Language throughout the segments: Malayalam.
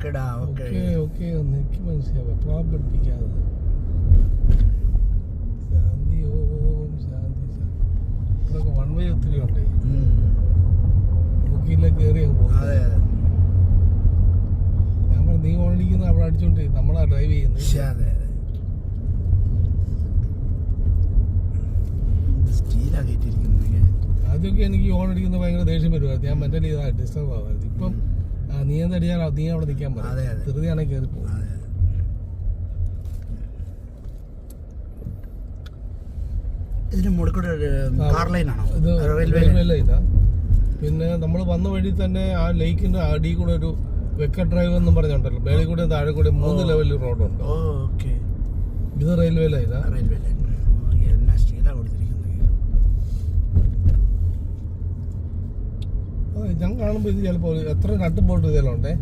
ഓക്കെടാ ഓക്കെ ഓക്കെ എനിക്ക് മനസ്സിലാവും എപ്പോഴാ പഠിപ്പിക്കാതെ ശാന്തി ഓം ശാന്തി ഇവിടെയൊക്കെ വൺ വേ ഒത്തിരി ഉണ്ടേ നോക്കിയില്ല കയറി പോകും. അതെ അതെ ഞാൻ പറഞ്ഞു നീ ഓടിക്കുന്ന അവിടെ അടിച്ചോണ്ട് നമ്മളാ ഡ്രൈവ് ചെയ്യുന്നത്. അതെ അതെ സ്റ്റീലാ കയറ്റിയിരിക്കുന്നത്. ആദ്യമൊക്കെ എനിക്ക് ഓൺ അടിക്കുന്ന ഭയങ്കര ദേഷ്യം വരുമായിരുന്നു. ഞാൻ മെന്റലി ഡിസ്റ്റർബ് ആവായിരുന്നു. ഇപ്പം നീ എന്തടിയാൽ നീ അവിടെ നിൽക്കാൻ പറയാം. ധൃതിയാണെങ്കിൽ കയറി പോകും. ഇതിന് മുകളിൽ കാർ ലൈനാണോ? ഇത് റെയിൽവേ ലൈനാ. പിന്നെ നമ്മൾ വന്ന വഴി തന്നെ ആ ലേക്കിന്റെ അടിയിൽ കൂടെ ഒരു വെക്ക ഡ്രൈവ് എന്നും പറഞ്ഞുണ്ടല്ലോ, മേളിൽ കൂടെ താഴെ കൂടെ 3 ലെവലിൽ റോഡുണ്ട്. ഇത് റെയിൽവേ ലൈനാ. റെയിൽവേ ലൈൻ എന്നാ സ്റ്റീലാ കൊടുത്തിരിക്കുന്നത്. ഞാൻ കാണുമ്പോ ഇത് ചിലപ്പോ എത്ര നട്ടും പോട്ട് ഇതെല്ലാം ഉണ്ടേ.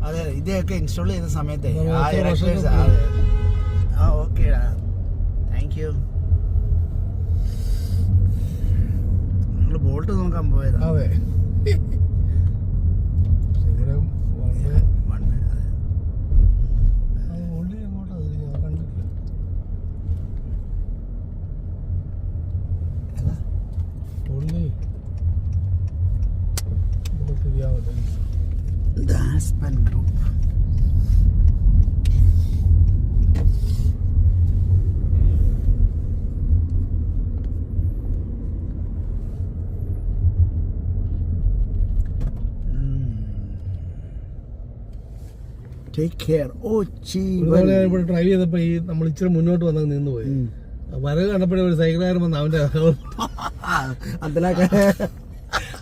അതെ ഇതൊക്കെ ഇൻസ്റ്റാൾ ചെയ്ത സമയത്ത് ഓക്കെ താങ്ക് യു. നിങ്ങൾ ബോൾട്ട് നോക്കാൻ പോയതാ? അതെ Aspen Group. Take care. Oh, ഇവിടെ ഡ്രൈവ് ചെയ്തപ്പോ ഈ നമ്മൾ ഇച്ചിരി മുന്നോട്ട് വന്നത് നിന്ന് പോയി. വരവ് കണ്ടപ്പോഴേ ഒരു സൈക്കിളുകാരൻ വന്ന് അവന്റെ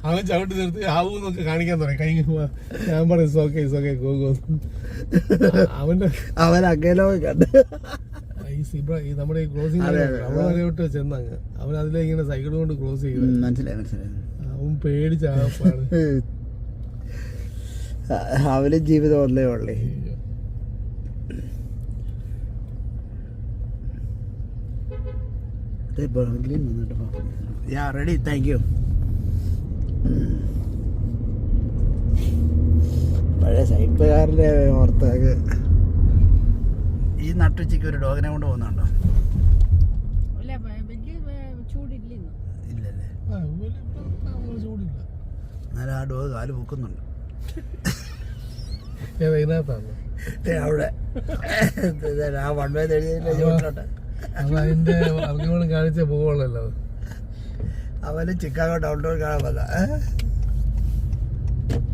അവൻ ചവിട്ടി നിർത്തി ആവൂന്നൊക്കെ കാണിക്കാൻ തുടങ്ങി. കൈ ഞാൻ പറയും സോക്കെ സോക്കെ ഗോ. അവൻ അകലോ കണ്ട് ഈ നമ്മുടെ ഈ ക്രോസിംഗ് അവിടെ വരെയോട്ട് ചെന്നങ്ങ് അവൻ അതിലെ ഇങ്ങനെ സൈക്കിൾ കൊണ്ട് ക്രോസ് ചെയ്യും. മനസ്സിലായി. അവൻ പേടിച്ചാപ്പാണ്. അവന് ജീവിതം ഒന്നേ ഉള്ളേ. Ready thank you. പഴയ സൈക്കിളുകാരൻ്റെ ഓർത്തൊക്കെ ഈ നട്ടുച്ചയ്ക്ക് ഒരു ഡോഗിനെ കൊണ്ട് പോകുന്നുണ്ടോ? ഇല്ലല്ലേ. എന്നാലും ആ ഡോഗ് കാല് പൊക്കുന്നുണ്ട്. അവിടെ ആ വൺവേ തെളിയിലോട്ട് അതിന്റെ അർഗ്യുമെന്റ് കാണിച്ച പോവുള്ളല്ലോ. അവന് ചിക്കാഗോ ഡൗൺ ടൗൺ കാണാൻ പറ്റാ.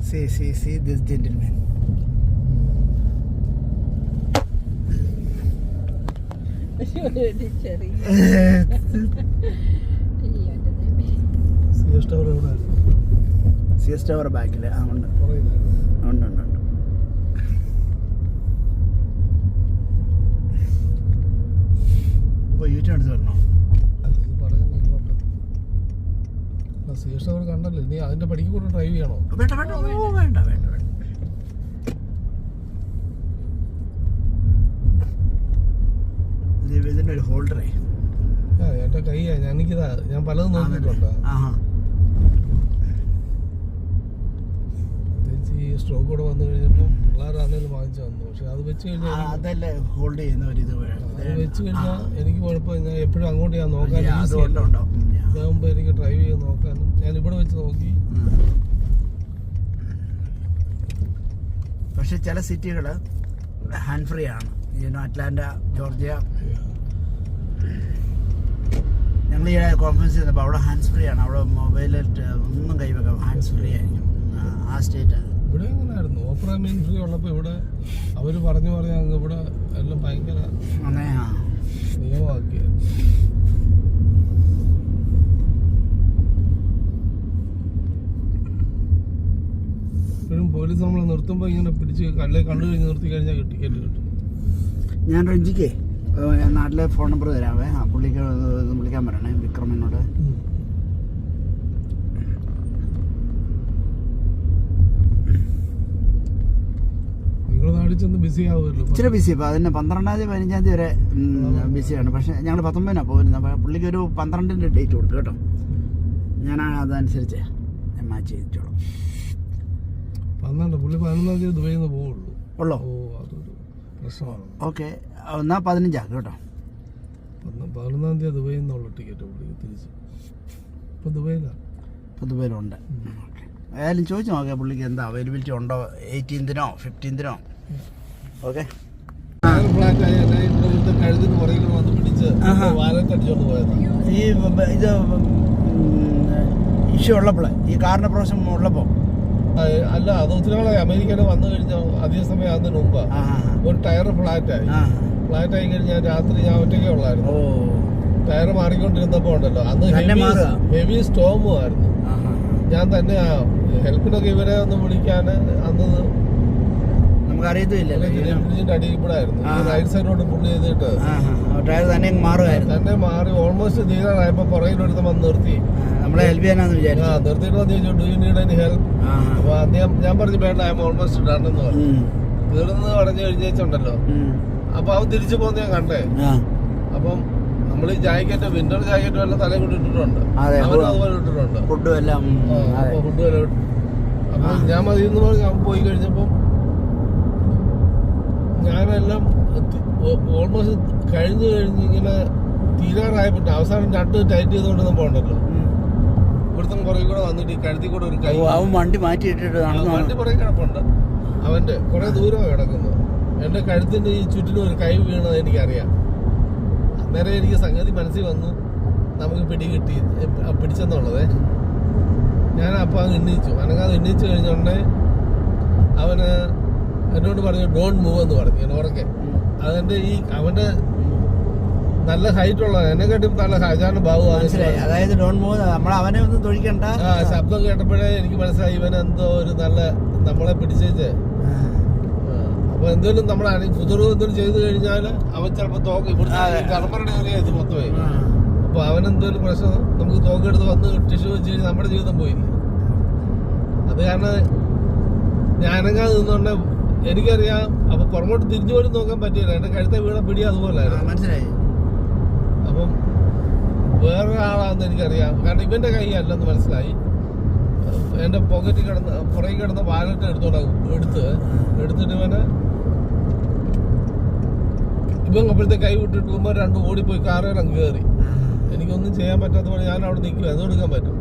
See this gentleman. CS Tower ബാക്കില് ഉണ്ട്. അപ്പോൾ യൂട്യൂബ് എടുത്ത് വരണോ? കണ്ടല്ലേ നീ അതിന്റെ പടിക്ക് കൂടെ ഡ്രൈവ് ചെയ്യണോ? വേണ്ട. ഇതിന്റെ ഒരു ഹോൾഡറേ എന്റെ കൈയാ. എനിക്കിതാ ഞാൻ പലതും നോക്കിയിട്ടുണ്ടോ. സ്ട്രോക്ക് കൂടെ വന്നു കഴിഞ്ഞപ്പം പിള്ളേർ അന്നേരം വാങ്ങിച്ചു വന്നു. പക്ഷെ അത് വെച്ച് കഴിഞ്ഞാൽ അതല്ലേ ഹോൾഡ് ചെയ്യുന്ന ഒരു ഇത് വെച്ച് കഴിഞ്ഞാൽ എനിക്ക് കുഴപ്പമില്ല. ഞാൻ എപ്പോഴും അങ്ങോട്ട് ഞാൻ നോക്കാനും ഇതാകുമ്പോ എനിക്ക് ഡ്രൈവ് ചെയ്ത് നോക്കാനും. ഞാൻ ഇവിടെ വെച്ച് നോക്കി. പക്ഷെ ചില സിറ്റികൾ ഹാൻഡ് ഫ്രീ ആണ്. Atlanta, Georgia. ഞങ്ങൾ ഈ കോൺഫറൻസ് ചെയ്തപ്പോൾ അവിടെ ഹാൻഡ്സ് ഫ്രീ ആണ്. അവിടെ മൊബൈലിൽ ഒന്നും കൈവെക്കാം. ഹാൻഡ്സ് ഫ്രീ ആയിരിക്കും. ആ സ്റ്റേറ്റ് ഇവിടെ എങ്ങനെയായിരുന്നു ഓപ്പറ മെയിൻ ഫ്രീ ഉള്ളപ്പോൾ ഇവിടെ അവർ പറഞ്ഞു ഇവിടെ എല്ലാം ഭയങ്കര നിയമമാക്കിയ. ഇപ്പോഴും പോലീസ് നമ്മളെ നിർത്തുമ്പോൾ ഇങ്ങനെ പിടിച്ച് കണ്ടു കഴിഞ്ഞ് നിർത്തി കഴിഞ്ഞാൽ ടിക്കറ്റ് കിട്ടും. ഞാൻ രഞ്ജിക്കേ നാട്ടിലെ ഫോൺ നമ്പർ തരാവേ. ആ പുള്ളിക്ക് വിളിക്കാൻ പറയണേ, വിക്രമിനോട്. ഇച്ചിരി ബിസി. ഇപ്പം അതിന് 12-ാം തീയതി 15-ാം തീയതി വരെ ബിസിയാണ്. പക്ഷെ ഞങ്ങൾ 19-നാണ് പോകുന്നത്. അപ്പോൾ പുള്ളിക്ക് ഒരു 12-ന്റെ ഡേറ്റ് കൊടുത്തു കേട്ടോ. ഞാൻ അതനുസരിച്ച് മാച്ച് ചെയ്തിട്ടോളാം. 12 പുള്ളി 11-ാം തീയതി ദുബൈയിൽ നിന്ന് പോവുള്ളൂ. ഉള്ളോ? ഓ അതൊരു പ്രശ്നമാണ്. ഓക്കെ, എന്നാൽ 15 കേട്ടോ. 11-ാം തീയതി ദുബൈയിൽ നിന്നുള്ള ടിക്കറ്റ് പുള്ളിക്ക് തിരിച്ച്. ഇപ്പം ദുബൈയിലാണ്. ഇപ്പോൾ ദുബൈയിലുണ്ട്. ഓക്കെ, ഏതായാലും ചോദിച്ചു നോക്കാം പുള്ളിക്ക് എന്താ അവൈലബിലിറ്റി ഉണ്ടോ 18-നോ 15-നോ. ഓക്കെ, ഫ്ലാറ്റായി ഇവിടുത്തെ കഴുത്തിന് പുറകിൽ വന്ന് പിടിച്ച് വാലത്തടിച്ചോണ്ട് പോയതാണ്. ഈ ഇത് ഇഷ്യൂ ഉള്ളപ്പോൾ, ഈ കാറിൻ്റെ പ്രാവശ്യം ഉള്ളപ്പോൾ അല്ല, അത് ഒത്തിരി നാളായി. അമേരിക്കയിൽ വന്നു കഴിഞ്ഞാൽ അധിക സമയം ആകുന്നതിന് മുമ്പ് ഒരു ടയർ ഫ്ലാറ്റായി കഴിഞ്ഞാൽ രാത്രി ഞാൻ ഒറ്റയ്ക്കേ ഉള്ളായിരുന്നു. ടയർ മാറിക്കൊണ്ടിരുന്നപ്പോ ഉണ്ടല്ലോ, അന്ന് ഹെവി സ്റ്റോമും ആയിരുന്നു. ഞാൻ തന്നെ ഹെൽപ്പിനൊക്കെ ഇവരെ ഒന്ന് വിളിക്കാൻ അന്ന് നമുക്ക് അറിയത്തില്ല, അടിയിൽപ്പെടായിരുന്നു. റൈറ്റ് സൈഡിലോട്ട് പുള്ളി ചെയ്തിട്ട് ടയർ തന്നെ മാറുമായിരുന്നു. തന്നെ മാറി ഓൾമോസ്റ്റ് തീരാറായപ്പോ പുറകിലൊരുത്ത വന്ന് നിർത്തി നമ്മളെ ഹെൽപ്പ് ചെയ്യാനാന്ന് വിചാരിച്ചു. നിർത്തിയിട്ട് വന്ന് ചോദിച്ചു, do you need any help? അപ്പൊ ഞാൻ പറഞ്ഞു വേണ്ട, ഐ എം ഓൾമോസ്റ്റ് ഡൺ എന്ന് പറഞ്ഞു. തീർന്ന് പറഞ്ഞു കഴിഞ്ഞുണ്ടല്ലോ. അപ്പൊ അവൻ തിരിച്ചു പോകുന്ന ഞാൻ കണ്ടേ. അപ്പം നമ്മൾ ഈ ജാക്കറ്റ്, വിന്റർ ജാക്കറ്റും എല്ലാം തലയിൽ കൊണ്ട് ഇട്ടിട്ടുണ്ട്. അവനും അതുപോലെ ഇട്ടിട്ടുണ്ട്. ഫുഡും എല്ലാം. അപ്പൊ ഞാൻ മതി എന്ന് പറഞ്ഞ് അവൻ പോയി കഴിഞ്ഞപ്പം ഞാനെല്ലാം ഓൾമോസ്റ്റ് കഴിഞ്ഞ് ഇങ്ങനെ തീരാറായപ്പോ അവസാനം നട്ട് ടൈറ്റ് ചെയ്തുകൊണ്ട് പോകണ്ടല്ലോ. ഇവിടുത്തെ പുറകെ കൂടെ വന്നിട്ട് ഈ കഴുത്തിൽ കൂടെ ഒരു കൈ, അവൻ വണ്ടി മാറ്റിയിട്ടിട്ട് വണ്ടി പുറകെ കിടപ്പുണ്ട്. അവന്റെ കുറെ ദൂരമാണ് കിടക്കുന്നത്. എന്റെ കഴുത്തിന്റെ ഈ ചുറ്റിനും ഒരു കൈ വീണത് എനിക്കറിയാം. അന്നേരം എനിക്ക് സംഗതി മനസ്സിൽ വന്നു, നമുക്ക് പിടിച്ചെന്നുള്ളതേ. ഞാൻ അപ്പം അങ്ങ് എണ്ണീച്ചു. അനങ്ങാതെ എണ്ണീച്ചു കഴിഞ്ഞോണ്ടേ അവന് എന്നോട് പറഞ്ഞു ഡോണ്ട് മൂവ് എന്ന് പറഞ്ഞു. ഞാൻ ഉറക്കെ അതെന്റെ ഈ അവന്റെ നല്ല ഹൈറ്റ് ഉള്ള എന്നെക്കാട്ടും നല്ല ഹൈറ്റാണ് ബാബു. അതായത് ഡോണ്ട് മൂവ്, അവനെ ഒന്നും തൊഴിക്കണ്ട. ശബ്ദം കേട്ടപ്പോഴേ എനിക്ക് മനസ്സിലായി ഇവൻ എന്തോ ഒരു നല്ല നമ്മളെ പിടിച്ചേച്ച്. അപ്പൊ എന്തെങ്കിലും നമ്മളെ കുതിർവ് എന്തെങ്കിലും ചെയ്ത് കഴിഞ്ഞാൽ അവൻ ചിലപ്പോ തോക്ക് ഇവിടുത്തെ കടപ്പറയുടെ ഏറിയ ഇത് മൊത്തമായി. അപ്പൊ അവനെന്തോലും പ്രശ്നം നമുക്ക് തോക്കെടുത്ത് വന്ന് ടിഷ്യൂ വെച്ച് കഴിഞ്ഞാൽ നമ്മുടെ ജീവിതം പോയി. അത് കാരണം ഞാനങ്ങാതെ നിന്നോണ്ട് എനിക്കറിയാം. അപ്പൊ പുറമോട്ട് തിരിഞ്ഞു പോലും നോക്കാൻ പറ്റിയില്ല. എന്റെ കഴുത്തെ വീണ പിടി അതുപോലെ മനസ്സിലായി. അപ്പം വേറൊരാളാണെന്ന് എനിക്കറിയാം. കാരണം ഇവന്റെ കൈ അല്ലെന്ന് മനസ്സിലായി. എന്റെ പോക്കറ്റിൽ പുറകെ കിടന്ന വാലറ്റ് എടുത്തിട്ട് ഇവൻ അപ്പോഴത്തെ കൈ വിട്ടിട്ട് പോകുമ്പോൾ രണ്ടും ഓടിപ്പോയി കാറുകാരൻ കയറി. എനിക്കൊന്നും ചെയ്യാൻ പറ്റാത്ത പോലെ ഞാൻ അവിടെ നിൽക്കുക. അത് എടുക്കാൻ പറ്റും.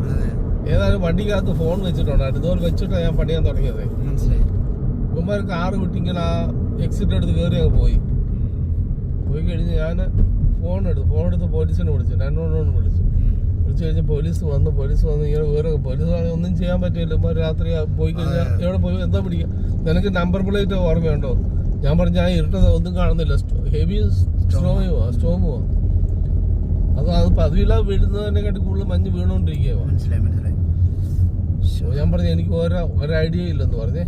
ഏതായാലും വണ്ടിക്കകത്ത് ഫോൺ വെച്ചിട്ടുണ്ട്. ഇതുപോലെ വെച്ചിട്ടാണ് ഞാൻ പണിയാൻ തുടങ്ങിയത്. ഇവന്മാർ കാറ് വിട്ടിങ്ങനെ ആ എക്സിറ്റ് എടുത്ത് കയറി അങ്ങ് പോയി കഴിഞ്ഞ് ഞാൻ ഫോൺ എടുത്ത് പോലീസിനെ വിളിച്ചു. 911 വിളിച്ചു കഴിഞ്ഞ് പോലീസ് വന്ന് ഇങ്ങനെ വേറെ പോലീസ് ഒന്നും ചെയ്യാൻ പറ്റില്ല. ഇവന്മാർ രാത്രി പോയി കഴിഞ്ഞാൽ എവിടെ പോയി എന്താ പിടിക്കുക? നിനക്ക് നമ്പർ പ്ലേറ്റ് ഓർമ്മയുണ്ടോ? ഞാൻ പറഞ്ഞു ഞാൻ ഇരുട്ടത് ഒന്നും കാണുന്നില്ല. ഹെവി സ്റ്റോമുവാ. അത് പതിവില്ലാതെ വീഴുന്നതിനെക്കാട്ടി കൂടുതൽ മഞ്ഞ് വീണുകൊണ്ടിരിക്കുക. ഞാൻ പറഞ്ഞു എനിക്ക് ഒരു ഐഡിയ ഇല്ലെന്ന് പറഞ്ഞേ.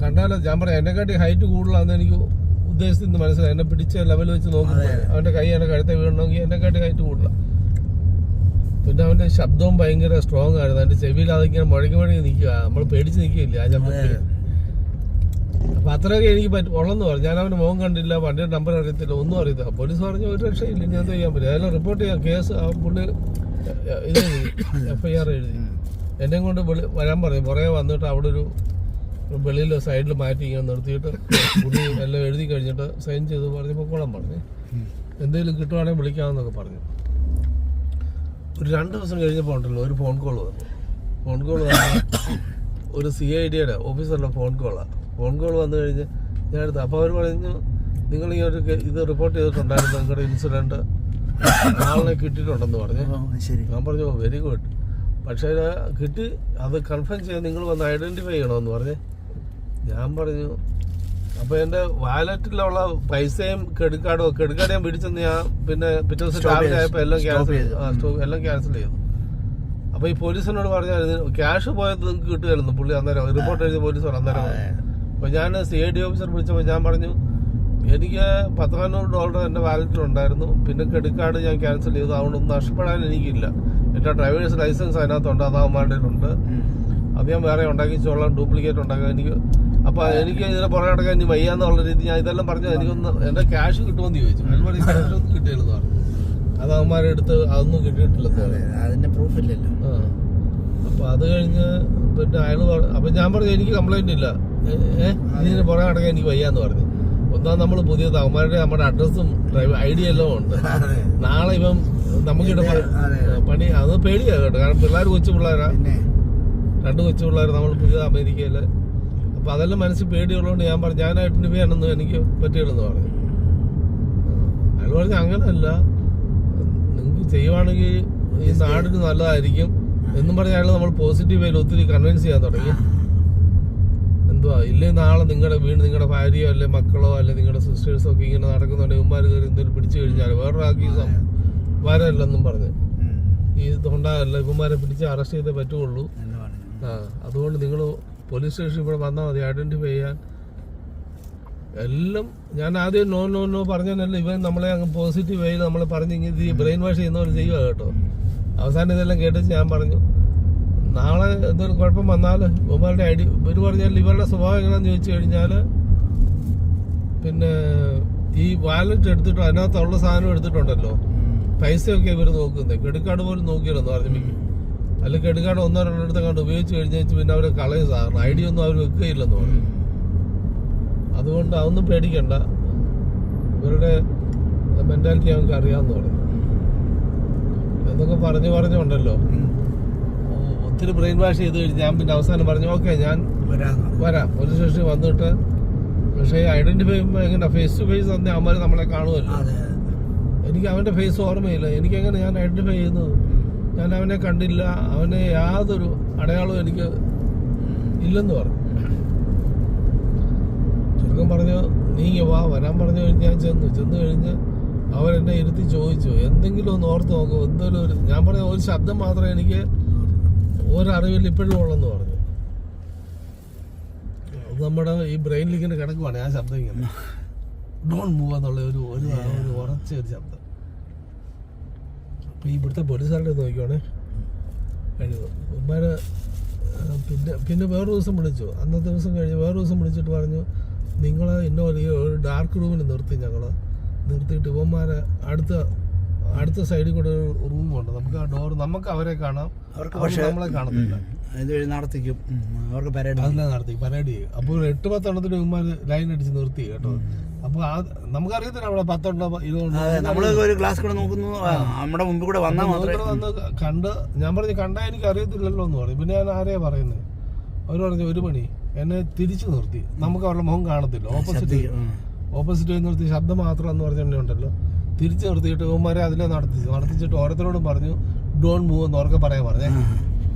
കണ്ടാലോ ഞാൻ പറയാം എന്നെക്കാട്ടി ഹൈറ്റ് കൂടുതലാണെന്ന് എനിക്ക് ഉദ്ദേശിച്ചെന്ന് മനസ്സിലായി. എന്നെ പിടിച്ച ലെവൽ വെച്ച് നോക്കുമ്പോൾ അവന്റെ കൈ എന്നെ കഴുത്തെ വീഴണമെങ്കിൽ എന്നെക്കാട്ടി ഹൈറ്റ് കൂടുതലാണ്. പിന്നെ അവന്റെ ശബ്ദവും ഭയങ്കര സ്ട്രോങ് ആയിരുന്നു. അതിന്റെ ചെവിയിൽ അതിങ്ങനെ മുഴങ്ങി നിൽക്കുക. നമ്മൾ പേടിച്ച് നിൽക്കില്ല ആ ശബ്ദത്തിൽ. അപ്പൊ അത്രയൊക്കെ എനിക്ക് ഉള്ളെന്ന് പറഞ്ഞു. ഞാൻ അവന്റെ മുഖം കണ്ടില്ല, വണ്ടിയുടെ നമ്പർ അറിയത്തില്ല, ഒന്നും അറിയത്തില്ല. പോലീസ് പറഞ്ഞു ഒരു രക്ഷയില്ല, ഞാൻ എന്താ ചെയ്യാൻ പറ്റും? അതെല്ലാം റിപ്പോർട്ട് ചെയ്യാം. കേസ് പുള്ളി ഇത് FIR എഴുതി. എന്നെ കൊണ്ട് വരാൻ പറഞ്ഞു. പുറകെ വന്നിട്ട് അവിടെ ഒരു വെളിയിൽ സൈഡിൽ മാറ്റി ഇങ്ങനെ നിർത്തിയിട്ട് പുള്ളി എല്ലാം എഴുതി കഴിഞ്ഞിട്ട് സൈൻ ചെയ്ത് പറഞ്ഞപ്പോൾ കൊള്ളാൻ പറഞ്ഞു. എന്തെങ്കിലും കിട്ടുവാണെങ്കിൽ വിളിക്കാമെന്നൊക്കെ പറഞ്ഞു. ഒരു 2 ദിവസം കഴിഞ്ഞപ്പോൾ ഉണ്ടല്ലോ ഒരു ഫോൺ കോൾ വന്നു. ഒരു CIDയുടെ ഓഫീസറിൻ്റെ ഫോൺ കോൾ വന്നു കഴിഞ്ഞ് ഞാൻ എടുത്തു. അപ്പോൾ അവർ പറഞ്ഞു നിങ്ങൾ ഈ ഒരു ഇത് റിപ്പോർട്ട് ചെയ്തിട്ടുണ്ടായിരുന്നു, നിങ്ങളുടെ ഇൻസിഡൻറ്റ് ആളിനെ കിട്ടിയിട്ടുണ്ടെന്ന് പറഞ്ഞു. ഞാൻ പറഞ്ഞു വെരി ഗുഡ്, പക്ഷേ കിട്ടി, അത് കൺഫേം ചെയ്യാൻ നിങ്ങൾ വന്ന് ഐഡൻറ്റിഫൈ ചെയ്യണമെന്ന് പറഞ്ഞേ. ഞാൻ പറഞ്ഞു അപ്പോൾ എൻ്റെ വാലറ്റിലുള്ള പൈസയും ക്രെഡിറ്റ് കാർഡ് ഞാൻ പിടിച്ചെന്ന് ഞാൻ പിന്നെ പിറ്റേ ദിവസം രാവിലെ ആയപ്പോൾ എല്ലാം ക്യാൻസൽ ചെയ്തു. അപ്പോൾ ഈ പോലീസിനോട് പറഞ്ഞായിരുന്നു ക്യാഷ് പോയത് നിങ്ങൾക്ക് കിട്ടുമായിരുന്നു. പുള്ളി അന്നേരം റിപ്പോർട്ട് എഴുതിയ പോലീസ് അന്നേരം. അപ്പോൾ ഞാൻ CID ഓഫീസർ വിളിച്ചപ്പോൾ ഞാൻ പറഞ്ഞു എനിക്ക് $1,400 എൻ്റെ വാലറ്റിലുണ്ടായിരുന്നു, പിന്നെ ക്രെഡിറ്റ് കാർഡ് ഞാൻ ക്യാൻസൽ ചെയ്തു, അതുകൊണ്ടൊന്നും നഷ്ടപ്പെടാൻ എനിക്കില്ല. എൻ്റെ ഡ്രൈവേഴ്സ് ലൈസൻസ് അതിനകത്തുണ്ട്, അത് അവന്മാരുടെയിലുണ്ട്, അത് ഞാൻ വേറെ ഉണ്ടാക്കിച്ചോളാം, ഡ്യൂപ്ലിക്കേറ്റ് ഉണ്ടാക്കാൻ എനിക്ക്. അപ്പോൾ എനിക്ക് ഇതിനെ പുറകെ നടക്കാൻ ഇനി വയ്യാന്നുള്ള രീതി ഞാൻ ഇതെല്ലാം പറഞ്ഞു. എനിക്കൊന്ന് എൻ്റെ ക്യാഷ് കിട്ടുമെന്ന് ചോദിച്ചു. അതുപോലെ ക്യാഷൊന്നും കിട്ടിയില്ലെന്ന് പറഞ്ഞു. അത് അവന്മാരെടുത്ത് അതൊന്നും കിട്ടിയിട്ടില്ലെന്ന് പറഞ്ഞു. അതിൻ്റെ പ്രൂഫ് ഇല്ലല്ലോ. അപ്പൊ അത് കഴിഞ്ഞ് പിന്നെ അയാൾ അപ്പൊ ഞാൻ പറഞ്ഞു എനിക്ക് കംപ്ലൈന്റ് ഇല്ല, ഇതിന് പുറകെ നടക്കാൻ എനിക്ക് വയ്യാന്ന് പറഞ്ഞു. ഒന്നാം നമ്മൾ പുതിയത് അവന്മാരുടെ നമ്മുടെ അഡ്രസ്സും ഐഡിയ എല്ലാം ഉണ്ട്. നാളെ ഇവൻ നമുക്കിവിടെ പണി അത് പേടിയാ കേട്ടോ, കാരണം പിള്ളേർ കൊച്ചു പിള്ളേരാ, 2 കൊച്ചു പിള്ളേർ, നമ്മൾ പുതിയ അമേരിക്കയില്. അപ്പൊ അതെല്ലാം മനസ്സിൽ പേടിയുള്ളതുകൊണ്ട് ഞാൻ പറഞ്ഞു ഞാൻ ഐഡന്റിഫൈ എനിക്ക് പറ്റില്ലെന്ന് പറഞ്ഞു. അയാൾ പറഞ്ഞു അങ്ങനല്ല, നിങ്ങൾക്ക് ചെയ്യുവാണെങ്കിൽ ഈ നാടിന് നല്ലതായിരിക്കും എന്നും പറഞ്ഞ അയാൾ നമ്മൾ പോസിറ്റീവ് ആയിട്ട് ഒത്തിരി കൺവിൻസ് ചെയ്യാൻ തുടങ്ങി. എന്തുവാ ഇല്ലേ നാളെ നിങ്ങളുടെ വീട് നിങ്ങളുടെ ഭാര്യയോ അല്ലെ മക്കളോ അല്ലെ നിങ്ങളുടെ സിസ്റ്റേഴ്സോ ഒക്കെ ഇങ്ങനെ നടക്കുന്നുണ്ടെങ്കിൽ ഇവന്മാർ കയറി എന്തെങ്കിലും പിടിച്ചു കഴിഞ്ഞാൽ വേറൊരാൾക്ക് വരല്ലെന്നും പറഞ്ഞ് ഈ ഇതുകൊണ്ടാകല്ല ഇവന്മാരെ പിടിച്ച് അറസ്റ്റ് ചെയ്തേ പറ്റുള്ളൂ. അതുകൊണ്ട് നിങ്ങൾ പോലീസ് സ്റ്റേഷനിൽ ഇവിടെ വന്നാൽ മതി ഐഡന്റിഫൈ ചെയ്യാൻ. എല്ലാം ഞാൻ ആദ്യം നോ പറഞ്ഞല്ല, ഇവൻ നമ്മളെ അങ്ങ് പോസിറ്റീവ് ആയി നമ്മളെ പറഞ്ഞ് ഇങ്ങനെ ഈ ബ്രെയിൻ വാഷ് ചെയ്യുന്നവർ ചെയ്യുക കേട്ടോ. അവസാനം ഇതെല്ലാം കേട്ടിച്ച് ഞാൻ പറഞ്ഞു നാളെ എന്തെങ്കിലും കുഴപ്പം വന്നാൽ ഇവന്മാരുടെ ഇവർ പറഞ്ഞാൽ ഇവരുടെ സ്വഭാവം എങ്ങനെയാന്ന് ചോദിച്ചു കഴിഞ്ഞാൽ പിന്നെ ഈ വാലറ്റ് എടുത്തിട്ടോ അതിനകത്തുള്ള സാധനം എടുത്തിട്ടുണ്ടല്ലോ, പൈസയൊക്കെ ഇവർ നോക്കുന്നത്, ക്രെഡിറ്റ് കാർഡ് പോലും നോക്കിയില്ലെന്ന് പറഞ്ഞു മിക്കി. അല്ലെങ്കിൽ ക്രെഡിറ്റ് കാർഡ് 1-2 എടുത്ത് കണ്ട് ഉപയോഗിച്ച് കഴിഞ്ഞാൽ പിന്നെ അവർ കളയും സാധനം, ഐഡിയ ഒന്നും അവർ വെക്കുകയില്ലെന്ന് പറഞ്ഞു. അതുകൊണ്ട് അതൊന്നും പേടിക്കണ്ട, ഇവരുടെ മെന്റാലിറ്റി ഞങ്ങൾക്ക് അറിയാമെന്ന് പറഞ്ഞു എന്നൊക്കെ പറഞ്ഞുണ്ടല്ലോ. ഒത്തിരി ബ്രെയിൻ വാഷ് ചെയ്ത് കഴിഞ്ഞ് ഞാൻ പിന്നെ അവസാനം പറഞ്ഞു ഓക്കെ ഞാൻ വരാം പോലീസ് സ്റ്റേഷനിൽ വന്നിട്ട്. പക്ഷേ ഐഡന്റിഫൈ ചെയ്യുമ്പോൾ എങ്ങനെ ഫേസ് ടു ഫേസ് തന്നെ അവന്മാർ നമ്മളെ കാണുമല്ലോ. എനിക്ക് അവന്റെ ഫേസ് ഓർമ്മയില്ല, എനിക്കെങ്ങനെ ഞാൻ ഐഡന്റിഫൈ ചെയ്യുന്നത്? ഞാൻ അവനെ കണ്ടില്ല, അവനെ യാതൊരു അടയാളവും എനിക്ക് ഇല്ലെന്ന് പറഞ്ഞു. ചുരുക്കം പറഞ്ഞു നീ വരാൻ പറഞ്ഞു കഴിഞ്ഞ് ഞാൻ ചെന്ന് കഴിഞ്ഞ് അവരെന്നെ ഇരുത്തി ചോദിച്ചു എന്തെങ്കിലും ഒന്ന് ഓർത്ത് നോക്കും, എന്തെങ്കിലും ഒരു ഞാൻ പറഞ്ഞ ഒരു ശബ്ദം മാത്രമേ എനിക്ക് ഒരറിവിൽ ഇപ്പോഴും ഉള്ളെന്ന് പറഞ്ഞു. അത് നമ്മുടെ ഈ ബ്രെയിനിൽ ഇങ്ങനെ കിടക്കുവാണ് ആ ശബ്ദം, ഇങ്ങനെ ഡോണ്ട് മൂവ് എന്നുള്ള ഒരു ഉറച്ച ഒരു ശബ്ദം. അപ്പൊ ഇവിടുത്തെ പോലീസുകാരുടെ നോക്കിക്കോണേ കഴിവ്. പിന്നെ വേറൊരു ദിവസം വിളിച്ചു, അന്നത്തെ ദിവസം കഴിഞ്ഞ് വേറൊരു ദിവസം വിളിച്ചിട്ട് പറഞ്ഞു നിങ്ങളെ ഒരു ഡാർക്ക് റൂമിൽ നിർത്തിയിട്ട് ഇവന്മാരെ അടുത്ത സൈഡിൽ കൂടെ ഒരു റൂമുണ്ട്, നമുക്ക് ആ ഡോർ നമുക്ക് അവരെ കാണാം, അവർക്ക് നമ്മളെ കാണത്തില്ല, അതിലാണ് നടത്തി പരേഡ് ചെയ്യും. അപ്പോൾ 8-10 എണ്ണത്തിന് ഇവന്മാര് ലൈൻ അടിച്ച് നിർത്തി കേട്ടോ. അപ്പൊ നമുക്കറിയത്തില്ല അവിടെ 10 വന്ന് കണ്ട് ഞാൻ പറഞ്ഞു കണ്ടാ എനിക്ക് അറിയത്തില്ലല്ലോ എന്ന് പറഞ്ഞു. പിന്നെ ഞാൻ ആരെയാ പറയുന്നത്? അവർ പറഞ്ഞു 1 മണി എന്നെ തിരിച്ചു നിർത്തി, നമുക്ക് അവരുടെ മുഖം കാണത്തില്ല, ഓപ്പോസിറ്റ് നിർത്തി ശബ്ദം മാത്രം എന്ന് പറഞ്ഞിട്ടുണ്ടല്ലോ, തിരിച്ചു നിർത്തിയിട്ട് ഇവന്മാരെ അതിലെ നടത്തിച്ചിട്ട് ഓരോരുത്തരോടും പറഞ്ഞു ഡോണ്ട് മൂവ് എന്ന് ഉറക്കെ പറയാൻ പറഞ്ഞേ.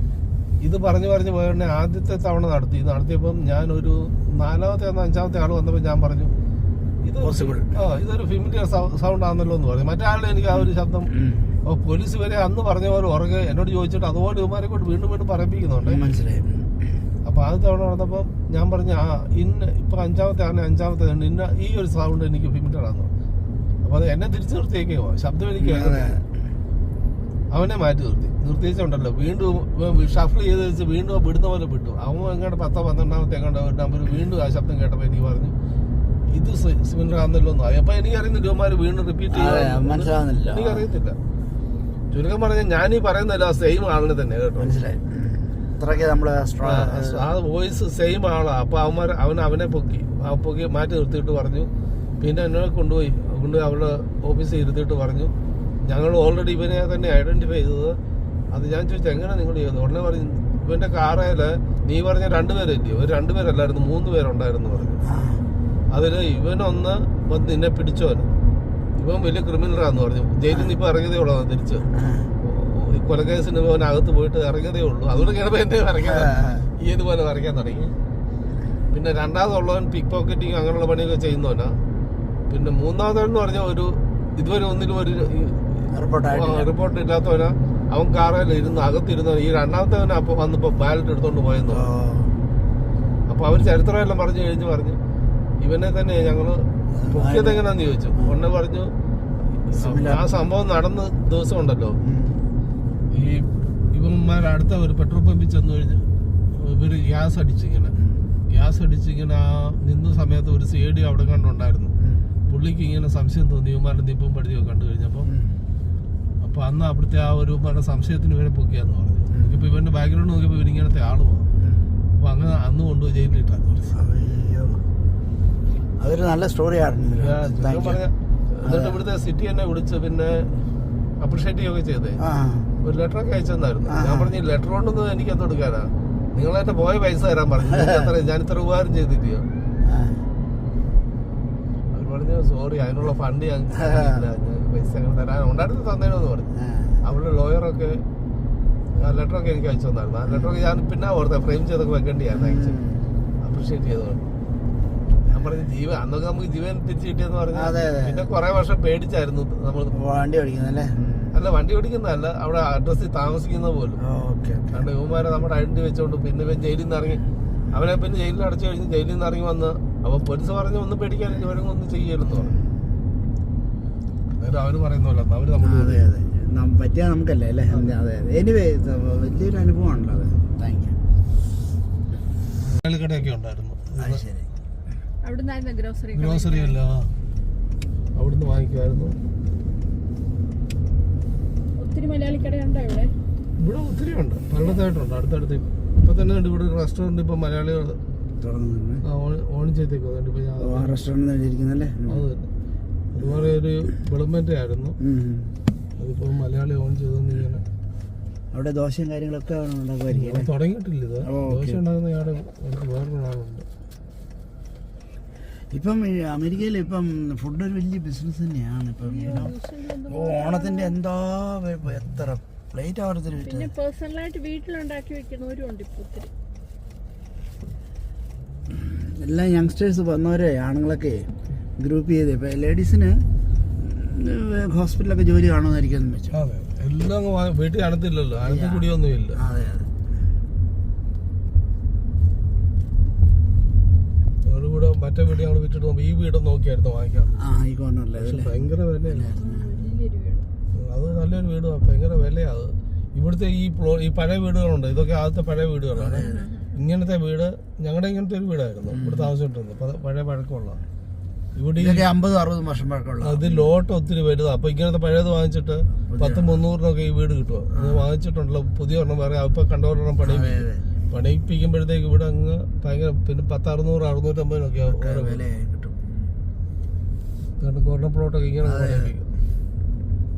ഇത് പറഞ്ഞു പോയതന്നെ ആദ്യത്തെ തവണ നടത്തിയപ്പം ഞാൻ ഒരു 4-ാമത്തെ 5-ാമത്തെ ആൾ വന്നപ്പോൾ ഞാൻ പറഞ്ഞു ഇതൊരു ഫെമിലിയർ സൗണ്ട് ആണല്ലോ എന്ന് പറഞ്ഞു. മറ്റാളുടെ എനിക്ക് ആ ഒരു ശബ്ദം പോലീസ് വരെ അന്ന് പറഞ്ഞ പോലെ ഉറക്കെ എന്നോട് ചോദിച്ചിട്ട് അതുപോലെ ഇവന്മാരെ കൊണ്ട് വീണ്ടും പറയിപ്പിക്കുന്നുണ്ട്. മനസ്സിലായി. അപ്പൊ അത് തവണ നടന്നപ്പം ഞാൻ പറഞ്ഞു ഇപ്പൊ 5-ാമത്തെ ഇന്ന ഈ ഒരു സൗണ്ട് എനിക്ക് ഫെമിലിയർ ആണെന്ന്. അപ്പൊ അത് എന്നെ തിരിച്ചു നിർത്തിയേക്കോ ശബ്ദം എനിക്ക് അവനെ മാറ്റി നിർത്തിയിട്ടുണ്ടല്ലോ. വീണ്ടും ഷഫിൾ ചെയ്ത് വെച്ച് വീണ്ടും വിടുന്ന പോലെ വിട്ടു. അവൻ എങ്ങാണ്ട് 10-12 നമ്പർ വീണ്ടും ആ ശബ്ദം കേട്ടപ്പോ എനിക്ക് പറഞ്ഞു ഇത് സിമിലർ ആണെന്നല്ലോ എന്ന്. അപ്പൊ എനിക്കറിയുന്നില്ല ഇവന്മാര് വീണ്ടും റിപ്പീറ്റ് ചെയ്യാൻ എനിക്കറിയത്തില്ല. ചുരുക്കം പറഞ്ഞാൽ ഞാനീ പറയുന്നല്ല സെയിം ആളിന് തന്നെ കേട്ടോ. മനസ്സിലായി. ആ വോയിസ് സെയിം ആളാ. അപ്പൊ അവനെ പൊക്കി മാറ്റി നിർത്തിയിട്ട് പറഞ്ഞു. പിന്നെ എന്നോട് കൊണ്ടുപോയി അവരുടെ ഓഫീസിൽ ഇരുത്തിയിട്ട് പറഞ്ഞു ഞങ്ങൾ ഓൾറെഡി ഇവനെ തന്നെ ഐഡന്റിഫൈ ചെയ്തത്. അത് ഞാൻ ചോദിച്ചു എങ്ങനെ നിങ്ങൾ ചെയ്തു? ഉടനെ പറഞ്ഞു ഇവന്റെ കാറേല് നീ പറഞ്ഞ 2 പേരല്ലയോ, 2 പേരല്ലായിരുന്നു 3 പേരുണ്ടായിരുന്നു പറഞ്ഞു. അതില് ഇവനൊന്ന് വന്ന് നിന്നെ പിടിച്ചോന്, ഇവൻ വലിയ ക്രിമിനലാന്ന് പറഞ്ഞു. ജയിലിൽ നിന്ന് ഇപ്പൊ ഇറങ്ങിയതേ ഉള്ളൂ തിരിച്ച്. കൊലക്കേസിന് ഇവനകത്ത് പോയിട്ട് ഇറങ്ങിയതേ ഉള്ളൂ. അതുകൊണ്ട് കിടപ്പ് എന്നെ ഇറങ്ങിയത് ഇതുപോലെ വരയ്ക്കാൻ തുടങ്ങി. പിന്നെ 2ാമതുള്ളവൻ പിക്ക് പോക്കറ്റിങ് അങ്ങനെയുള്ള പണിയൊക്കെ ചെയ്യുന്നവനാ. പിന്നെ 3ാമതെന്ന് പറഞ്ഞ ഇതുവരെ ഒന്നിലും ഒരു റിപ്പോർട്ട് ഇല്ലാത്തവനാ. അവൻ കാറിൽ അകത്തിരുന്ന ഈ 2ാമത്തവനെ അപ്പൊ വന്നിപ്പോ ബാലറ്റ് എടുത്തോണ്ട് പോയെന്ന്. അപ്പൊ അവര് ചരിത്രമെല്ലാം പറഞ്ഞു ഇവനെ തന്നെ ഞങ്ങള് പൊക്കിയത് എങ്ങനെയാന്ന് ചോദിച്ചു. ഉടനെ പറഞ്ഞു ആ സംഭവം നടന്ന ദിവസം ഉണ്ടല്ലോ ഈ ഇവന്മാർ അടുത്ത ഒരു പെട്രോൾ പമ്പിൽ ചെന്ന് കഴിഞ്ഞ് ഇവര് ഗ്യാസ് അടിച്ചിങ്ങനെ ആ നിന്ന സമയത്ത് ഒരു സി.ഐ.ഡി അവിടെ കണ്ടുണ്ടായിരുന്നു. പുള്ളിക്ക് ഇങ്ങനെ സംശയം തോന്നി ഇവന്മാരുടെ നിപ്പും പടുതിയൊക്കെ കണ്ടു കഴിഞ്ഞപ്പം. അപ്പൊ അപ്പൊ അന്ന് അവിടുത്തെ ആ ഒരു സംശയത്തിന് ഇവരെ പൊക്കിയാന്ന് പറഞ്ഞു. ഇപ്പൊ ഇവന്റെ ബാക്ക്ഗ്രൗണ്ട് നോക്കിയപ്പോ ഇവർ ഇങ്ങനത്തെ ആള് പോകും. അപ്പൊ അങ്ങനെ അന്ന് കൊണ്ടുപോയി ജയിലിലിട്ടാന്ന് പറഞ്ഞു. അതൊരു നല്ല സ്റ്റോറിയാണ്. എന്നിട്ട് ഇവിടുത്തെ സിറ്റി എന്നെ വിളിച്ച് പിന്നെ അപ്രിഷിയേറ്റ് ചെയ്യുകയൊക്കെ ചെയ്തേ. ഒരു ലെറ്റർ ഒക്കെ അയച്ചെന്നായിരുന്നു. ഞാൻ പറഞ്ഞു ലെറ്റർ കൊണ്ടൊന്നും എനിക്ക് എന്ത് കൊടുക്കാനാ, നിങ്ങളായിട്ട് പോയ പൈസ തരാൻ പറഞ്ഞു. ഞാൻ ഇത്ര ഉപകാരം ചെയ്തില്ലയോ. അവർ പറഞ്ഞു സോറി, അതിനുള്ള ഫണ്ട് ഞങ്ങൾക്ക് പൈസ അങ്ങനെ തരാൻ ഉണ്ടായിരുന്നു, തന്നേനോന്ന് പറഞ്ഞു. അവളുടെ ലോയറൊക്കെ ലെറ്ററൊക്കെ എനിക്ക് അയച്ചു തന്നായിരുന്നു. ആ ലെറ്ററൊക്കെ ഞാൻ പിന്നെ ഓർത്തെ ഫ്രെയിം ചെയ്തൊക്കെ വെക്കേണ്ടിയായിരുന്നു അയച്ചു അപ്രിഷിയേറ്റ് ചെയ്തോണ്ട്. ഞാൻ പറഞ്ഞു ജീവൻ അന്നൊക്കെ നമുക്ക് ജീവൻ തിരിച്ചു കിട്ടിയെന്ന് പറഞ്ഞു. പിന്നെ കുറെ വർഷം പേടിച്ചായിരുന്നു നമ്മൾ വണ്ടി ഓടിക്കുന്നല്ലേ. അല്ല വണ്ടി ഓടിക്കുന്നതല്ല, അവിടെ അഡ്രസ്സിൽ താമസിക്കുന്ന പോലും. കാരണം ഇവന്മാരെ നമ്മുടെ ഐഡന്റി വെച്ചോണ്ട് പിന്നെ ഇവൻ ജയിലിൽ നിന്ന് ഇറങ്ങി, അവനെ പിന്നെ ജയിലിൽ അടച്ചു കഴിഞ്ഞ് ജയിലിൽ നിന്ന് ഇറങ്ങി വന്ന് അപ്പൊ പോലീസ് പറഞ്ഞു ഒന്നും പേടിക്കാനില്ല, ഇവരൊന്നും ഒന്നും ചെയ്യലെന്ന് പറഞ്ഞു. അന്നേരം അവര് പറയുന്നല്ലോ അവര് നമ്മൾ പറ്റിയാ നമുക്കല്ലേ അല്ലേ. അതെ എനിവേ വലിയൊരു അനുഭവമാണല്ലോ അത്. Thank you. കടയൊക്കെ ഉണ്ടായിരുന്നു. ഗ്രോസറി അല്ല, അവിടുന്ന് വാങ്ങിക്കുമായിരുന്നു. ഒത്തിരി മലയാളി കടയുണ്ടോ ഇവിടെ? ഇവിടെ ഒത്തിരി ഉണ്ട്, പലയിടത്തായിട്ടുണ്ട്. അടുത്തടുത്ത് ഇപ്പൊ തന്നെ ഉണ്ട് ഇവിടെ ഒരു റെസ്റ്റോറന്റ്. ഇപ്പൊ മലയാളികൾ ഓൺ ചെയ്തേക്കും. റെസ്റ്റോറന്റ് അതുപോലെ ഒരു വെളുമ്പന്റെ ആയിരുന്നു, അതിപ്പോ മലയാളി ഓൺ ചെയ്തോണ്ടിരിക്കണം. അവിടെ ദോശയും കാര്യങ്ങളൊക്കെ ഉണ്ടാക്കുമായിരിക്കും. തുടങ്ങിയിട്ടില്ല ഇത്. ദോശ ഉണ്ടാകുന്ന ഇയാളെ വേറൊരാളുണ്ട്. ഇപ്പം അമേരിക്കയിൽ ഇപ്പം ഫുഡ് ഒരു വലിയ ബിസിനസ് തന്നെയാണ്. ഇപ്പം ഓണത്തിന്റെ എന്താ എത്ര പ്ലേറ്റ് ഓരോരുത്തർ പിന്നെ പേഴ്സണലായിട്ട് വീട്ടിലുണ്ടാക്കി വെക്കുന്നവരും ഉണ്ട് ഇപ്പൊ ഒത്തിരി. എല്ലാം യങ്സ്റ്റേഴ്സ് വന്നവരെ ആണുങ്ങളൊക്കെ ഗ്രൂപ്പ് ചെയ്ത് ഇപ്പൊ ലേഡീസിന് ഹോസ്പിറ്റലൊക്കെ ജോലി കാണുമായിരിക്കും വെച്ചു. എല്ലാം വീട്ടിൽ അണത്തില്ലല്ലോ, അണത്തി കുടിയൊന്നും ഇല്ല. അതെ അതെ. ഇവിടെ മറ്റേ വീട് ഞങ്ങൾ വിറ്റിട്ട് പോകുമ്പോ ഈ വീട് നോക്കിയായിരുന്നു വാങ്ങിക്കാം. ഈ കോർണറിലെ ഭയങ്കര വിലയായിരുന്നു. അത് നല്ലൊരു വീട്, ഭയങ്കര വിലയാ അത്. ഇവിടുത്തെ ഈ പഴയ വീടുകളുണ്ട്, ഇതൊക്കെ ആദ്യത്തെ പഴയ വീടുകളാണ്. ഇങ്ങനത്തെ വീട് ഞങ്ങളുടെ ഇങ്ങനത്തെ ഒരു വീടായിരുന്നു ഇവിടെ താമസിച്ചിട്ടുണ്ട്, പഴയ പഴക്കമുള്ള. ഇവിടെ 50-60 വർഷം പഴക്കമുള്ള. അത് ലോട്ട് ഒത്തിരി വലുതാ. അപ്പൊ ഇങ്ങനത്തെ പഴയത് വാങ്ങിച്ചിട്ട് 10-300 ഈ വീട് കിട്ടുക. അത് വാങ്ങിച്ചിട്ടുണ്ടല്ലോ, പുതിയ ഒരെണ്ണം വേറെ ഇപ്പൊ കണ്ടവരെണ്ണം പണിയിപ്പിക്കുമ്പോഴത്തേക്ക് ഇവിടെ അങ്ങ് ഭയങ്കര. പിന്നെ 10-600-650 കാരണം കോർണർ പ്ലോട്ടൊക്കെ ഇങ്ങനെ പണിയിപ്പിക്കും.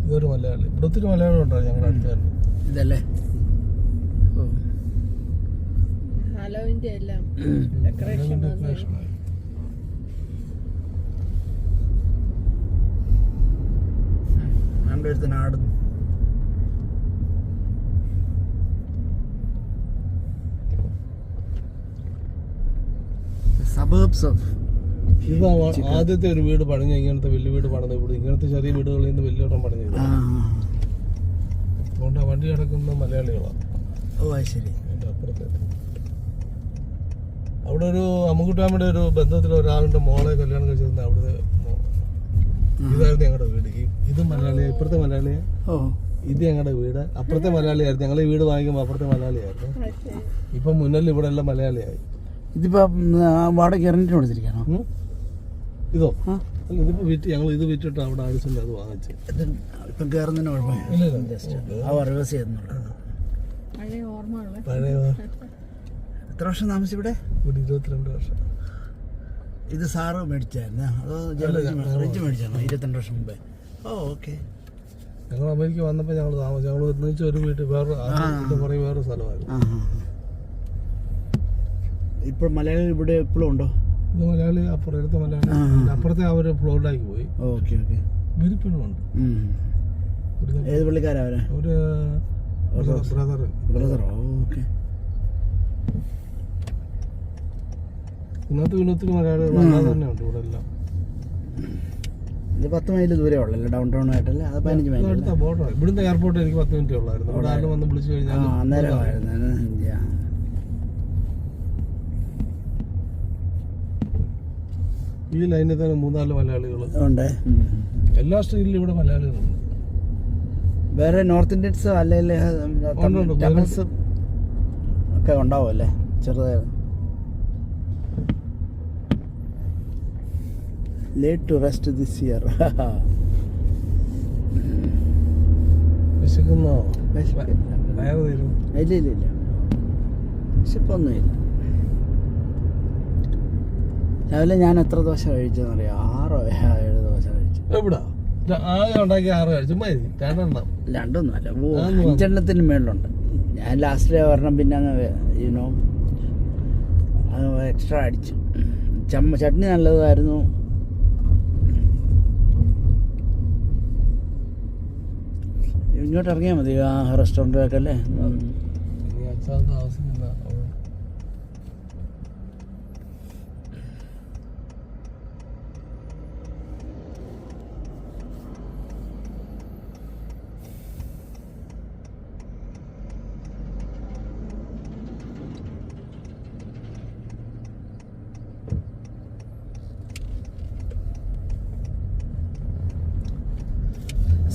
ഇതൊരു മലയാളി, ഇവിടെ ഒത്തിരി മലയാളം ഉണ്ടോ ഞങ്ങളുടെ അടുത്ത് തന്നെ. ഇതല്ലേ ഹലോവിന്റെ എല്ലാം ഡെക്കറേഷൻ. നമ്മുടെ അടുത്ത് നാട് സബർബ്സ് ഓഫ്. ഇതാ ആദ്യത്തെ ഒരു വീട് പണിഞ്ഞ ഇങ്ങനത്തെ വലിയ വീട് പണിത്. ഇവിടെ ഇങ്ങനത്തെ ചെറിയ വീടുകളിൽ നിന്ന് വലിയൊരെണ്ണം പണിഞ്ഞത്. അതുകൊണ്ട് വണ്ടി കിടക്കുന്ന മലയാളികളാണ്. ശരി. അതിന്റെ അപ്പുറത്തെ അവിടെ ഒരു അമ്മുക്കുട്ടാമ്മയുടെ ഒരു ബന്ധത്തിൽ ഒരാളുടെ മോളെ കല്യാണം കഴിച്ചിരുന്ന അവിടുത്തെ ഇതായിരുന്നു ഞങ്ങളുടെ വീട്. ഇത് മലയാളിയാ, ഇപ്പുറത്തെ മലയാളിയാ. ഇത് ഞങ്ങളുടെ വീട്, അപ്പുറത്തെ മലയാളിയായിരുന്നു. ഞങ്ങൾ ഈ വീട് വാങ്ങിക്കുമ്പോൾ അപ്പുറത്തെ മലയാളിയായിരുന്നു. ഇപ്പൊ മുന്നിൽ ഇവിടെ എല്ലാം മലയാളിയായി. ഇതിപ്പോ വാടക ഇറങ്ങിട്ട് കൊടുത്തിരിക്കാനോ ഇതോ? അല്ല, ഇതിപ്പോ വിറ്റ് ഞങ്ങൾ ഇത് വിറ്റിട്ട് അവിടെ ആവശ്യമില്ല അത് വാങ്ങിച്ചു. ഇപ്പം കയറുന്നതിന് പഴയ എത്ര വർഷം താമസിച്ചു ഇവിടെ? 22 വർഷം. ഇത് സാറ് മേടിച്ചായിരുന്നു അതോ റിച്ച് മേടിച്ചാണോ? 22 വർഷം മുമ്പേ. ഓക്കെ. ഞങ്ങൾ അമേരിക്ക വന്നപ്പോൾ ഞങ്ങൾ താമസിച്ചു. ഞങ്ങൾ ഒന്നിച്ച് ഒരു വീട്ടിൽ വേറെ സ്ഥലമായിരുന്നു. ഇപ്പോൾ മലയാളി ഇവിടെ എപ്പോഴും ഉണ്ടോ? ഇത് മലയാളി അപ്പുറത്തെ മലയാളി അപ്പുറത്തെ അവര് ഫ്ലോറിഡാക്കി പോയി. Okay okay. ഇവരിപ്പോഴും ഉണ്ട്. ഏത് പള്ളിക്കാരാ അവരെ? ഒരു ബ്രദറോ? ഓക്കെ. ഇന്നത്തെ വിനോദത്തിന് മലയാളികൾ തന്നെ ഉണ്ട് ഇവിടെ എല്ലാം. ഇത് 10 മൈൽ ദൂരേ ഉള്ളല്ലോ ഡൗൺ ടൗൺ ആയിട്ടല്ലേ? അത് 15 മൈൽ. ഇവിടുന്ന് എയർപോർട്ട് എനിക്ക് 10 മിനിറ്റ് ഉള്ളായിരുന്നു. ഇവിടെ ആരും വന്ന് വിളിച്ചു കഴിഞ്ഞാൽ അന്നേരമായിരുന്നു. ഈ ലൈനിൽ തന്നെ 3-4 മലയാളികൾ ഉണ്ട്. എല്ലാ സ്ട്രീറ്റിലും ഇവിടെ മലയാളികളുണ്ട്. വേറെ നോർത്ത് ഇന്ത്യൻസ് അല്ലെങ്കിൽ തമിഴ്സ് ഒക്കെ ഉണ്ടാവും അല്ലേ? ചെറുതായി late to rest this year. വിശക്കുന്നോ? വിശപ്പില്ല. വയറ് തരും. ഇല്ല വിശപ്പൊന്നുമില്ല. രാവിലെ ഞാൻ എത്ര ദോശ കഴിച്ചെന്നറിയാം? 6 or 7 ദോശ കഴിച്ചു. എവിടാ ആകെ ഉണ്ടാക്കി 6 കഴിച്ചു. ചുമ്മാ 2 രണ്ടൊന്നുമല്ല, 5 മേളിലുണ്ട്. ഞാൻ ലാസ്റ്റിലെ ഒരെണ്ണം പിന്നെ അങ്ങ് യുനോ എക്സ്ട്രാ അടിച്ചു. ചട്നി നല്ലതായിരുന്നു. ഇങ്ങോട്ട് ഇറങ്ങിയാൽ മതി ആ റെസ്റ്റോറൻറ്റിലൊക്കെ അല്ലേ. താമസിക്കുന്ന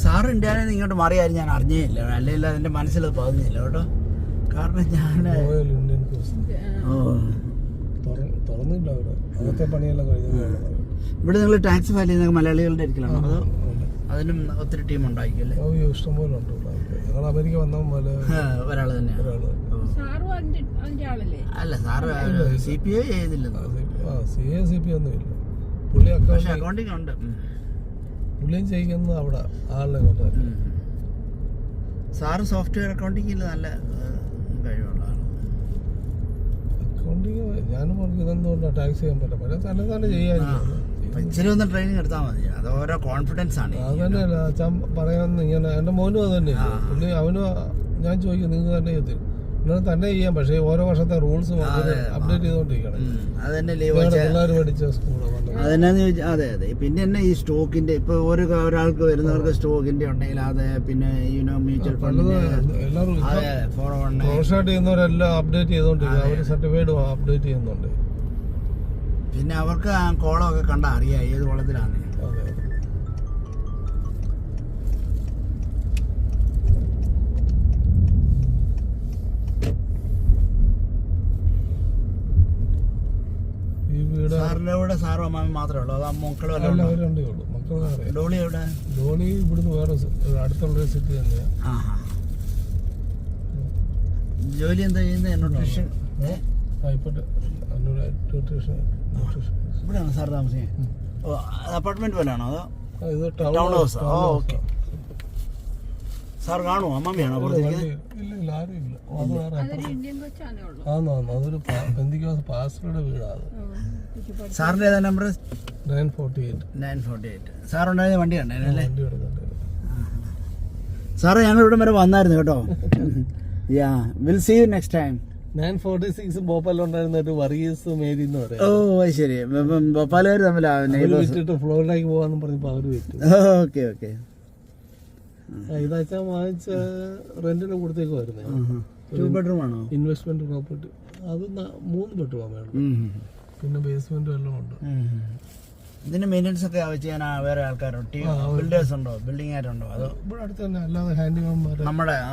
സാറ് ഇന്ത്യയിൽ ഇങ്ങോട്ട് മാറിയാലും ഞാൻ അറിഞ്ഞേയില്ല, അല്ലെങ്കിൽ അതിൻ്റെ മനസ്സിലത് പതിഞ്ഞില്ല കേട്ടോ. കാരണം ഞാൻ റോയൽ ഇന്ത്യൻ ക്രൂസ് തുറന്നില്ല അവിടെ. അകത്തെ പണിയെല്ലാം കഴിഞ്ഞു. ഇവിടെ നിങ്ങൾ ടാക്സി ഫയൽ ചെയ്യുന്ന മലയാളികളുടെ ഇരിക്കലാണോ അതോ അതിനും ഒത്തിരി ടീം ഉണ്ടായിരിക്കുമല്ലേ? ഇഷ്ടംപോലെ ഉണ്ട്. ഞങ്ങൾ അമേരിക്ക വന്ന പോലെ ഒരാൾ തന്നെയാണ്. അല്ല സാറ് CPA ചെയ്തില്ലെന്നോ? CP ഒന്നുമില്ല. പുള്ളി അക്കൗണ്ടിങ് ഉണ്ട്. പുള്ളിയും ചെയ്യുന്നത് അവിടെ ആളിനെ കൊണ്ട്. സാറ് സോഫ്റ്റ്വെയർ അക്കൗണ്ടിങ്ങിൽ നല്ല കഴിവുള്ളതാണ്. അക്കൗണ്ടിങ് ഞാനും പറഞ്ഞു ഇതെന്തുകൊണ്ടാണ് ടാക്സ് ചെയ്യാൻ പറ്റില്ല. പക്ഷേ തന്നെ ചെയ്യാനില്ല. ഇച്ചിരി ഒന്ന് ട്രെയിനിങ് എടുത്താൽ മതി. അത് ഓരോ കോൺഫിഡൻസ് ആണ്. അത് തന്നെയല്ല അച്ഛൻ പറയാന്ന്. ഇങ്ങനെ എൻ്റെ മോനും അത് തന്നെ. പുള്ളി അവനും ഞാൻ ചോദിക്കും നിങ്ങൾക്ക് തന്നെ ചെയ്തു നിങ്ങൾ തന്നെ ചെയ്യാം. പക്ഷേ ഓരോ വർഷത്തെ റൂൾസ് അപ്ഡേറ്റ് ചെയ്തോണ്ടിരിക്കണം. പിള്ളേർ പഠിച്ച സ്കൂളാണ്. അതെന്നാന്ന് ചോദിച്ചാൽ അതെ. പിന്നെ തന്നെ ഈ സ്റ്റോക്കിന്റെ ഇപ്പൊ ഒരാൾക്ക് വരുന്നവർക്ക് സ്റ്റോക്കിന്റെ ഉണ്ടെങ്കിൽ അത് പിന്നെ മ്യൂച്വൽ ഫണ്ട് കോഴ്സായിട്ട് ചെയ്യുന്നവരെല്ലാം അപ്ഡേറ്റ് ചെയ്തോണ്ടിരിക്കും. അവർ സർട്ടിഫൈഡ് അപ്ഡേറ്റ് ചെയ്യുന്നുണ്ട്. പിന്നെ അവർക്ക് ആ കോളമൊക്കെ കണ്ടാ അറിയാം ഏത് കോളത്തിലാണ്. സാറിന്റെ കൂടെ സാറും അമ്മാമി മാത്രമേ ഉള്ളൂ? അത് മക്കളും ഡോളി എവിടെ? ഡോളി ഇവിടുന്ന് വേറെ അടുത്തുള്ള സിറ്റി തന്നെയാ. ജോലി എന്താ ചെയ്യുന്നത്? ന്യൂട്രീഷൻ. ഇവിടെയാണോ സാർ താമസിക്കുന്നത്? അപ്പാർട്ട്മെന്റ് പോലെയാണോ അതോ ടൗൺ ഹൗസ്? ഓക്കെ. സാർ കാണുമോ? അമ്മാമിയാണോ പുറത്തിരിക്കുന്നത്? ഇല്ല ആരും ഇല്ല. അതൊരു പാസ്റ്ററുടെ വീടാണ്. സാറിന്റെ ഏതാ നമ്പർ? 948. സാറുണ്ടായ വണ്ടി കണ്ടല്ലേ? സാറേ ഞങ്ങൾ ഇവിടെ വരെ വന്നായിരുന്നു കേട്ടോ. Will see you next time. 946 ഭോപ്പാലുണ്ടായിരുന്ന വർഗീസ് മേരി എന്ന് പറയാം. ഓ ശരി. ഭോപ്പാലുകാർ തമ്മിലാണ് ഫ്ലോറിഡയ്ക്ക് പോവാന്ന് പറഞ്ഞപ്പോ അവര് വിറ്റു. ഓക്കെ. ഇതാച്ചാ വാങ്ങിച്ച റെന്റിന് കൊടുത്തേക്കുമായിരുന്നു. 2 bedroom ആണോ? Investment property. അത് 3 bedroom വേണം. പിന്നെ ബേസ്മെന്റും എല്ലാം ഉണ്ട്. ഇതിന് മെയിൻ്റെനൻസ് ഒക്കെ ചെയ്യാൻ വേറെ ആൾക്കാരുണ്ടോ? ബിൽഡേഴ്സ് ഉണ്ടോ? ബിൽഡിംഗ് ആയിട്ടുണ്ടോ? അതോ ഇവിടെ അടുത്ത് തന്നെ അല്ലാതെ ഹാൻഡിമാൻമാര്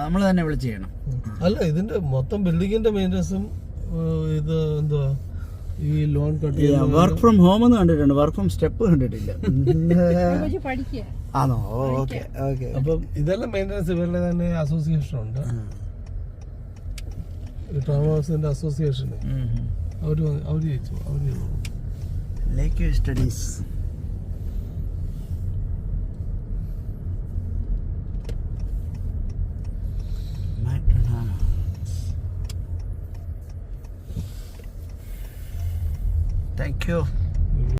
നമ്മൾ തന്നെ വിളിച്ച് ചെയ്യണം? അല്ല, ഇതിന്റെ മൊത്തം ബിൽഡിങ്ങിന്റെ മെയിൻ്റെനൻസും ഇത് എന്തുവാ ഈ loan cut work from home എന്ന് കണ്ടിട്ടുണ്ട്, വർക്ക് ഫ്രം സ്റ്റെപ്പ് കണ്ടിട്ടില്ല. ആണോ? ഓക്കെ. അപ്പം ഇതെല്ലാം മെയിൻ്റെനൻസ് ഇവരുടെ തന്നെ അസോസിയേഷൻ ഉണ്ട്. ടൗൺ ഹൗസിന്റെ അസോസിയേഷൻ അവര് ചെയ്തു. ലേക്ക് വ്യൂ സ്റ്റഡീസ്. Thank you.